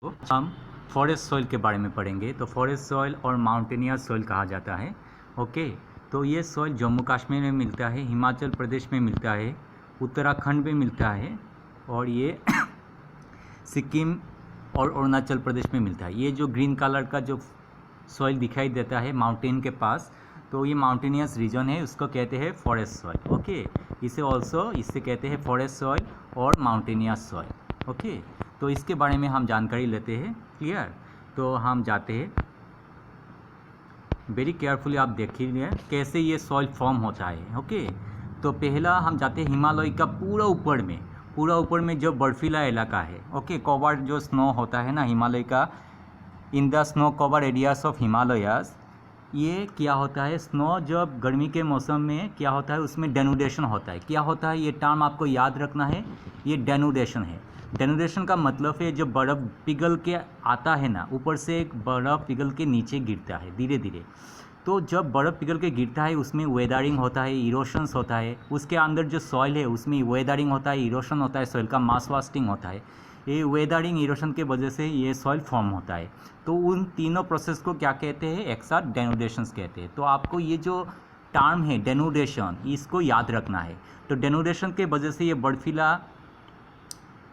तो हम forest soil के बारे में पढ़ेंगे। तो फॉरेस्ट सॉइल और माउंटेनियस सॉइल कहा जाता है। ओके, तो ये सॉइल जम्मू कश्मीर में मिलता है, हिमाचल प्रदेश में मिलता है, उत्तराखंड में मिलता है और ये सिक्किम और अरुणाचल प्रदेश में मिलता है। ये जो ग्रीन कलर का जो सॉइल दिखाई देता है माउंटेन के पास, तो ये माउंटेनियस रीजन है, उसको कहते हैं फॉरेस्ट सॉइल। ओके, इससे कहते हैं फॉरेस्ट सॉइल और माउंटेनियस सॉइल। ओके, तो इसके बारे में हम जानकारी लेते हैं। क्लियर? तो हम जाते हैं, वेरी केयरफुली आप देखिए कैसे ये सॉइल फॉर्म होता है। ओके, तो पहला हम जाते हैं हिमालय का पूरा ऊपर में जो बर्फीला इलाका है। ओके, कवर जो स्नो होता है ना हिमालय का, in the snow cover areas of Himalayas, ये क्या होता है, स्नो जब गर्मी के मौसम में क्या होता है उसमें डेनुडेशन होता है। क्या होता है ये टर्म आपको याद रखना है, ये डेनुडेशन है। डेनुडेशन का मतलब है जब बर्फ़ पिघल के आता है ना, ऊपर से एक बर्फ़ पिघल के नीचे गिरता है धीरे धीरे। तो जब बर्फ़ पिघल के गिरता है उसमें वेदरिंग होता है, इरोशंस होता है, उसके अंदर जो सॉइल है उसमें वेदरिंग होता है, इरोशन होता है, सॉइल का मास वास्टिंग होता है। ये वेदरिंग इरोशन के वजह से ये सॉइल फॉर्म होता है। तो उन तीनों प्रोसेस को क्या कहते हैं, एक साथ डेनुडेशंस कहते हैं। तो आपको ये जो टर्म है डेनुडेशन, इसको याद रखना है। तो डेनुडेशन के वजह से ये बर्फीला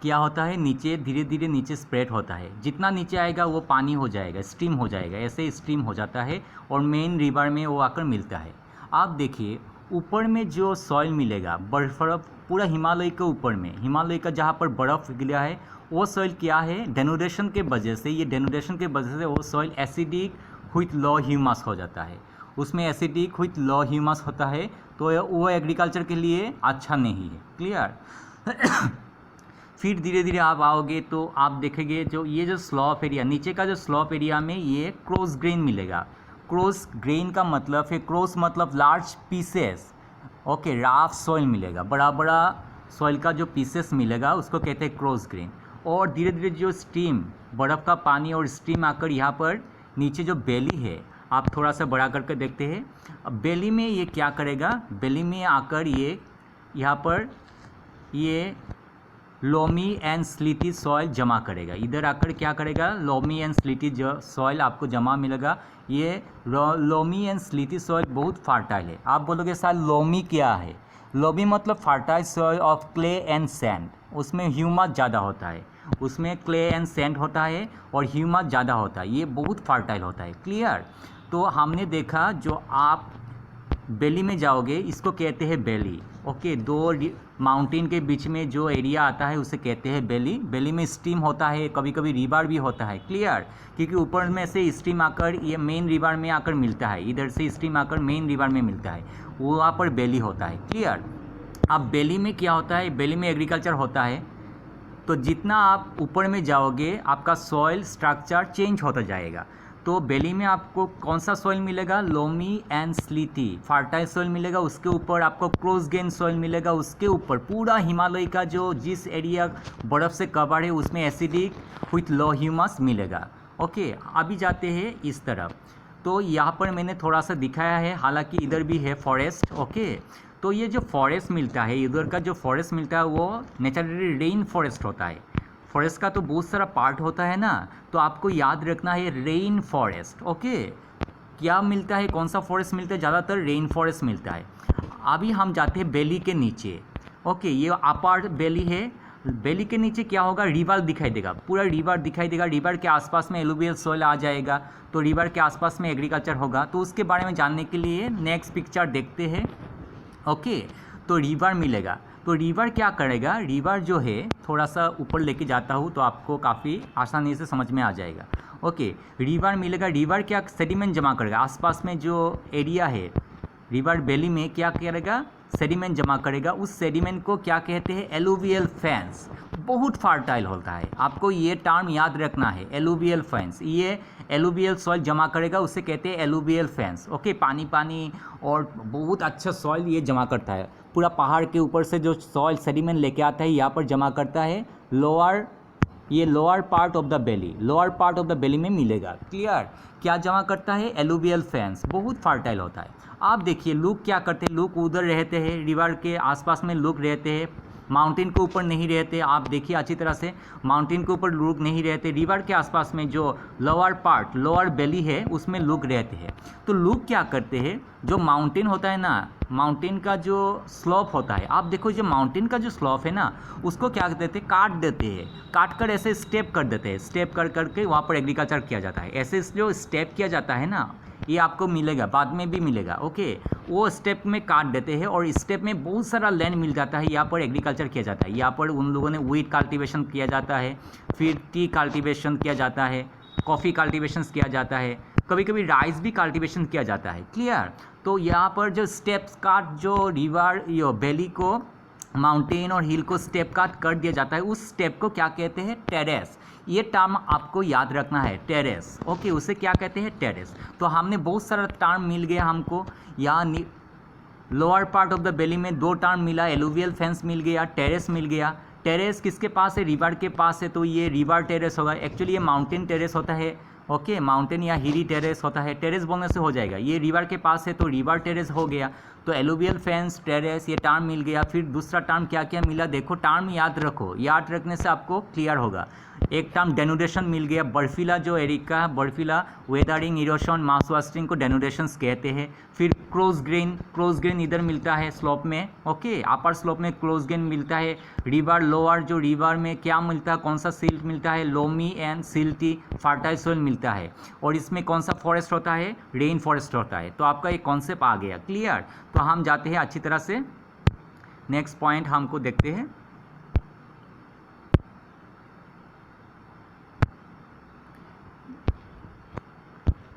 क्या होता है, नीचे धीरे धीरे नीचे स्प्रेड होता है। जितना नीचे आएगा वो पानी हो जाएगा, स्टीम हो जाएगा, ऐसे स्टीम हो जाता है और मेन रिवर में वो आकर मिलता है। आप देखिए ऊपर में जो सॉइल मिलेगा बर्फ़ पूरा हिमालय के ऊपर में, हिमालय का जहाँ पर बर्फ़ गिरा है वो सॉइल क्या है, डेनुडेशन के वजह से, ये डेनुडेशन के वजह से वो soil acidic with low humus हो जाता है। उसमें एसिडिक विथ लो ह्यूमस होता है, तो वो एग्रीकल्चर के लिए अच्छा नहीं है। क्लियर? फिर धीरे धीरे आप आओगे तो आप देखेंगे जो स्लॉप एरिया, नीचे का जो स्लॉप एरिया में ये क्रॉस ग्रेन मिलेगा। क्रॉस ग्रेन का मतलब है, क्रॉस मतलब large pieces. Okay, rough soil मिलेगा, बड़ा बड़ा सॉइल का जो पीसेस मिलेगा उसको कहते हैं क्रॉस ग्रेन। और धीरे धीरे जो स्टीम, बर्फ़ का पानी और स्टीम आकर यहाँ पर नीचे जो बेली है, आप थोड़ा सा बड़ा करके देखते हैं। अब बेली में ये क्या करेगा, बेली में आकर ये यहाँ पर ये लोमी एंड स्लीटी सॉइल जमा करेगा। इधर आकर क्या करेगा, लोमी एंड स्लीटी जो सॉइल आपको जमा मिलेगा। ये लोमी एंड स्लीटी सॉइल बहुत फर्टाइल है। आप बोलोगे सर लोमी क्या है? लोमी मतलब fertile soil of clay and sand. उसमें ह्यूमस ज़्यादा होता है, उसमें क्ले एंड सैंड होता है और ह्यूमस ज़्यादा होता है, ये बहुत फर्टाइल होता है। क्लियर? तो हमने देखा जो आप बेली में जाओगे इसको कहते हैं बेली। ओके, दो माउंटेन के बीच में जो एरिया आता है उसे कहते हैं बेली। बेली में स्टीम होता है, कभी कभी रिवर भी होता है। क्लियर? क्योंकि ऊपर में से स्टीम आकर ये मेन रिवर में आकर मिलता है, इधर से स्टीम आकर मेन रिवर में मिलता है, वो वहाँ पर बेली होता है। क्लियर? अब बेली में क्या होता है, बेली में एग्रीकल्चर होता है। तो जितना आप ऊपर में जाओगे आपका सॉइल स्ट्रक्चर चेंज होता जाएगा। तो बेली में आपको कौन सा सॉइल मिलेगा, लोमी एंड स्लीटी फर्टाइल सॉइल मिलेगा। उसके ऊपर आपको क्रॉस ग्रेन सॉइल मिलेगा। उसके ऊपर पूरा हिमालय का जो जिस एरिया बर्फ़ से कवर है उसमें एसिडिक विथ लो ह्यूमस मिलेगा। ओके, अभी जाते हैं इस तरफ। तो यहाँ पर मैंने थोड़ा सा दिखाया है, हालांकि इधर भी है फॉरेस्ट। ओके, तो ये जो फॉरेस्ट मिलता है, इधर का जो फॉरेस्ट मिलता है वो नेचुरली रेन फॉरेस्ट होता है। फॉरेस्ट का तो बहुत सारा पार्ट होता है ना, तो आपको याद रखना है रेन फॉरेस्ट। ओके, क्या मिलता है, कौन सा फॉरेस्ट मिलता है, ज़्यादातर रेन फॉरेस्ट मिलता है। अभी हम जाते हैं बेली के नीचे। ओके, ये अपार बेली है। बेली के नीचे क्या होगा, रिवर दिखाई देगा, पूरा रिवर दिखाई देगा। रिवर के आसपास में एलुवियल सॉइल आ जाएगा, तो रिवर के आसपास में एग्रीकल्चर होगा। तो उसके बारे में जानने के लिए नेक्स्ट पिक्चर देखते हैं। ओके, तो रिवर मिलेगा। तो रिवर क्या करेगा, रिवर जो है थोड़ा सा ऊपर लेके जाता हूँ तो आपको काफ़ी आसानी से समझ में आ जाएगा। ओके, रिवर मिलेगा। रिवर क्या सेडिमेंट जमा करेगा, आसपास में जो एरिया है रिवर बेली में क्या करेगा, सेडिमेंट जमा करेगा। उस सेडिमेंट को क्या कहते हैं, एलुवियल फैंस। बहुत फर्टाइल होता है, आपको ये टर्म याद रखना है, एलुवियल फैंस। ये एलुवियल सॉइल जमा करेगा, उसे कहते हैं एलुवियल फैंस। ओके, पानी पानी और बहुत अच्छा सॉइल ये जमा करता है। पूरा पहाड़ के ऊपर से जो सॉइल सेडिमेंट लेके आता है यहाँ पर जमा करता है। Lower part of the belly, lower part of the belly में मिलेगा। क्लियर? क्या जमा करता है, एलुवियल फैंस, बहुत फर्टाइल होता है। आप देखिए लोग क्या करते हैं, लोग उधर रहते हैं, रिवर के आसपास में लोग रहते हैं, माउंटेन के ऊपर नहीं रहते, आप देखिए अच्छी तरह से, माउंटेन के ऊपर लोग नहीं रहते, रिवर के आसपास में जो लोअर पार्ट, लोअर बेली है उसमें लोग रहते हैं। तो लोग क्या करते हैं, जो माउंटेन होता है ना, माउंटेन का जो स्लोप होता है, आप देखो जो माउंटेन का जो स्लोप है ना, उसको क्या कहते हैं, काट देते हैं, काट कर ऐसे स्टेप कर देते हैं, स्टेप कर करके वहाँ पर एग्रीकल्चर किया जाता है। ऐसे जो स्टेप किया जाता है ना, ये आपको मिलेगा, बाद में भी मिलेगा, ओके। वो स्टेप में काट देते हैं और स्टेप में बहुत सारा लैंड मिल जाता है, यहाँ पर एग्रीकल्चर किया जाता है। यहाँ पर उन लोगों ने व्हीट कल्टीवेशन किया जाता है, फिर टी कल्टीवेशन किया जाता है, कॉफ़ी कल्टीवेशन किया जाता है, कभी कभी राइस भी कल्टीवेशन किया जाता है, क्लियर। तो यहाँ पर जो स्टेप्स काट, जो रिवर यो वैली को, माउंटेन और हिल को स्टेप काट कर दिया जाता है, उस स्टेप को क्या कहते हैं, टेरेस। ये टर्म आपको याद रखना है, टेरेस, ओके, उसे क्या कहते हैं, टेरेस। तो हमने बहुत सारा टर्म मिल गया हमको यहाँ। Lower part of the belly में 2 टर्म मिला, एलुवियल फेंस मिल गया, टेरेस मिल गया। टेरेस किसके पास है, रिवर के पास है, तो ये रिवर टेरेस होगा। एक्चुअली ये माउंटेन टेरेस होता है, ओके, माउंटेन या हिली टेरेस होता है, टेरेस बोलने से हो जाएगा। ये रिवर के पास है तो रिवर टेरेस हो गया। तो एलुवियल फेंस, टेरेस, ये टर्म मिल गया। फिर दूसरा टर्म क्या क्या मिला, देखो टर्म याद रखो, याद रखने से आपको क्लियर होगा। एक टर्म डेनुडेशन मिल गया, बर्फीला जो एरिका है, बर्फीला वेदरिंग, इरोशन, मास वास्टिंग को डेनुडेशंस कहते हैं। फिर क्रोज ग्रेन इधर मिलता है स्लोप में, ओके, अपर स्लोप में क्रोज ग्रेन मिलता है। रिवर लोअर, जो रिवर में क्या मिलता है, कौन सा सिल्ट मिलता है, loamy and silty fertile soil मिलता है। और इसमें कौन सा फॉरेस्ट होता है, रेन फॉरेस्ट होता है। तो आपका एक कॉन्सेप्ट आ गया, क्लियर। तो हम जाते हैं अच्छी तरह से, नेक्स्ट पॉइंट हमको देखते हैं।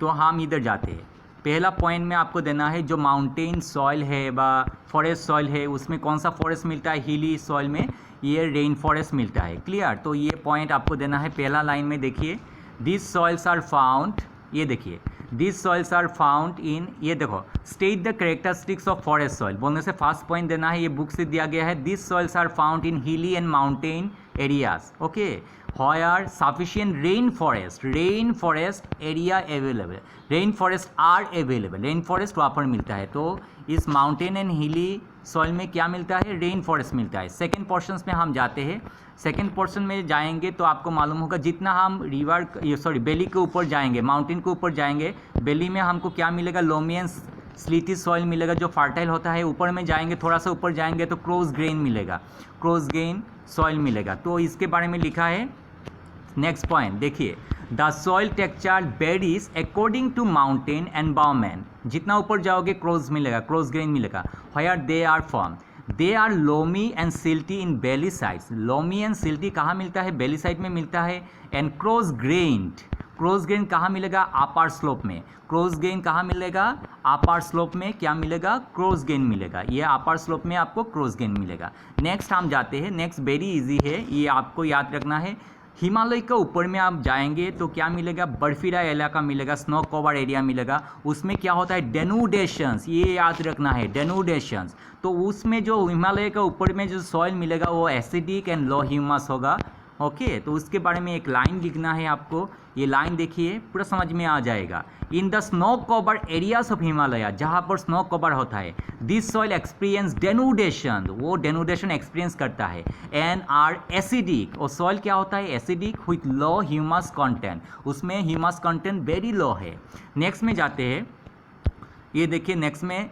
तो हम इधर जाते हैं। पहला पॉइंट में आपको देना है, जो माउंटेन सॉइल है व फॉरेस्ट सॉइल है, उसमें कौन सा फॉरेस्ट मिलता है, हिली सॉइल में ये रेन फॉरेस्ट मिलता है, क्लियर। तो ये पॉइंट आपको देना है। पहला लाइन में देखिए, दिस सॉइल्स आर फाउंड, ये देखिए, this soils are found in, ये देखो, state the characteristics of forest soil बोलने से फर्स्ट पॉइंट देना है, ये बुक से दिया गया है। This soils are found in hilly and mountain areas, okay, where sufficient rain forest area available, rain forest are available, rain forest वहाँ पर मिलता है। तो इस माउंटेन एंड हिली सॉइल में क्या मिलता है, रेन फॉरेस्ट मिलता है। सेकेंड पोर्शंस में हम जाते हैं। सेकेंड पोर्शन में जाएंगे तो आपको मालूम होगा, जितना हम बेली के ऊपर जाएंगे, माउंटेन के ऊपर जाएंगे, बेली में हमको क्या मिलेगा, लोमियन स्लीटी सॉइल मिलेगा जो फर्टाइल होता है। ऊपर में जाएंगे, थोड़ा सा ऊपर जाएंगे तो क्रोज ग्रेन मिलेगा, क्रोज ग्रेन सॉइल मिलेगा। तो इसके बारे में लिखा है। नेक्स्ट पॉइंट देखिए, the soil texture varies according to mountain environment, जितना ऊपर जाओगे क्रोज मिलेगा, क्रोज ग्रेन मिलेगा। Where they are form, they are loamy and silty in valley sides, loamy and silty कहाँ मिलता है, बेली साइड में मिलता है। एंड क्रोज ग्रेन कहाँ मिलेगा, अपर स्लोप में। क्रोज ग्रेन कहाँ मिलेगा, अपर स्लोप में क्या मिलेगा, क्रोज ग्रेन मिलेगा। ये अपर स्लोप में आपको क्रोज ग्रेन मिलेगा। नेक्स्ट हम जाते हैं, नेक्स्ट वेरी इजी है, ये आपको याद रखना है। हिमालय के ऊपर में आप जाएंगे तो क्या मिलेगा, बर्फीला इलाका मिलेगा, स्नो कवर एरिया मिलेगा। उसमें क्या होता है, डेनुडेशंस, ये याद रखना है, डेनुडेशंस। तो उसमें जो हिमालय के ऊपर में जो सॉइल मिलेगा वो एसिडिक एंड लो ह्यूमस होगा, ओके। तो उसके बारे में एक लाइन लिखना है आपको, ये लाइन देखिए पूरा समझ में आ जाएगा। In the snow cover areas of Himalaya, जहाँ पर स्नो कवर होता है, दिस सॉइल एक्सपीरियंस डेनुडेशन, वो डेनुडेशन एक्सपीरियंस करता है। एंड आर एसिडिक, और सॉइल क्या होता है, acidic with low humus content, उसमें ह्यूमस कंटेंट वेरी लो है। नेक्स्ट में जाते हैं, ये देखिए नेक्स्ट में,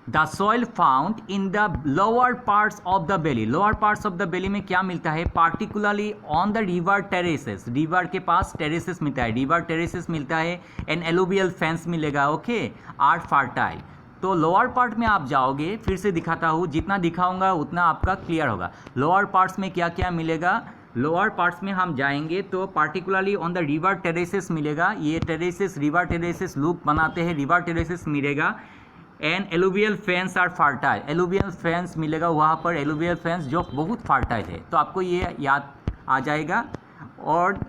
the soil found in the lower parts of the belly, lower parts of the belly में क्या मिलता है, particularly on the river terraces, river के पास टेरेसेस मिलता है, रिवर टेरेसेस मिलता है। एंड एलुवियल फेंस मिलेगा, ओके, आर फर्टाइल। तो लोअर पार्ट में आप जाओगे, फिर से दिखाता हूँ, जितना दिखाऊंगा उतना आपका क्लियर होगा। लोअर पार्ट्स में क्या क्या मिलेगा, लोअर पार्ट्स में हम जाएंगे तो particularly on the river terraces मिलेगा। ये टेरेसेस, रिवर टेरेसेस लूप बनाते हैं, रिवर टेरेसेस मिलेगा। And alluvial fans are fertile, alluvial fans मिलेगा वहाँ पर, एलुवियल फेंस जो बहुत फर्टाइल है। तो आपको ये याद आ जाएगा। और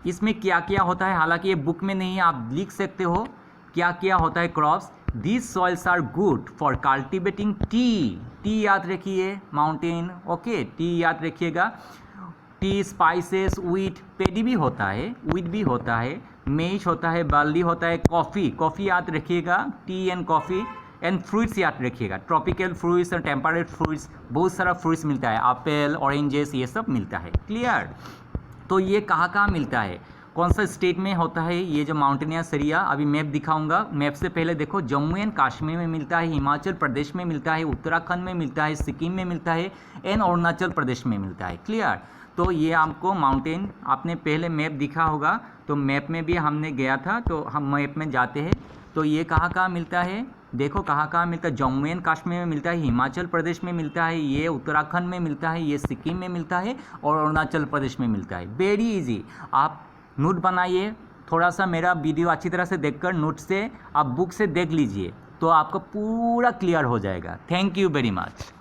इसमें क्या क्या होता है, हालांकि ये बुक में नहीं, आप लिख सकते हो क्या क्या होता है crops. This soils are good for cultivating tea, tea याद रखिए, माउंटेन, ओके, टी याद रखिएगा। टी, स्पाइसेस, व्हीट, पेडी भी होता है, व्हीट भी होता है, मेज होता है, बार्ली होता है, कॉफ़ी, कॉफ़ी याद रखिएगा, T and coffee and fruits याद रखिएगा, ट्रॉपिकल फ्रूट्स और टेम्परेट फ्रूट्स, बहुत सारा फ्रूट्स मिलता है, एप्पल, ऑरेंजेस, ये सब मिलता है। क्लियर? तो ये कहाँ कहाँ मिलता है, कौन सा स्टेट में होता है ये जो माउंटेनियस एरिया? अभी मैप दिखाऊंगा। मैप से पहले देखो, जम्मू एंड कश्मीर में मिलता है, हिमाचल प्रदेश में मिलता है, उत्तराखंड में मिलता है, सिक्किम में मिलता है एंड अरुणाचल प्रदेश में मिलता है। क्लियर? तो ये आपको माउंटेन, आपने पहले मैप दिखा होगा, तो मैप में भी हमने गया था, तो हम मैप में जाते हैं तो ये कहाँ कहाँ मिलता है, देखो कहाँ कहाँ मिलता है। जम्मू एंड कश्मीर में मिलता है, हिमाचल प्रदेश में मिलता है, ये उत्तराखंड में मिलता है, ये सिक्किम में मिलता है और अरुणाचल प्रदेश में मिलता है। वेरी इजी, आप नोट बनाइए, थोड़ा सा मेरा वीडियो अच्छी तरह से देखकर नोट से आप बुक से देख लीजिए तो आपको पूरा क्लियर हो जाएगा। Thank you very much.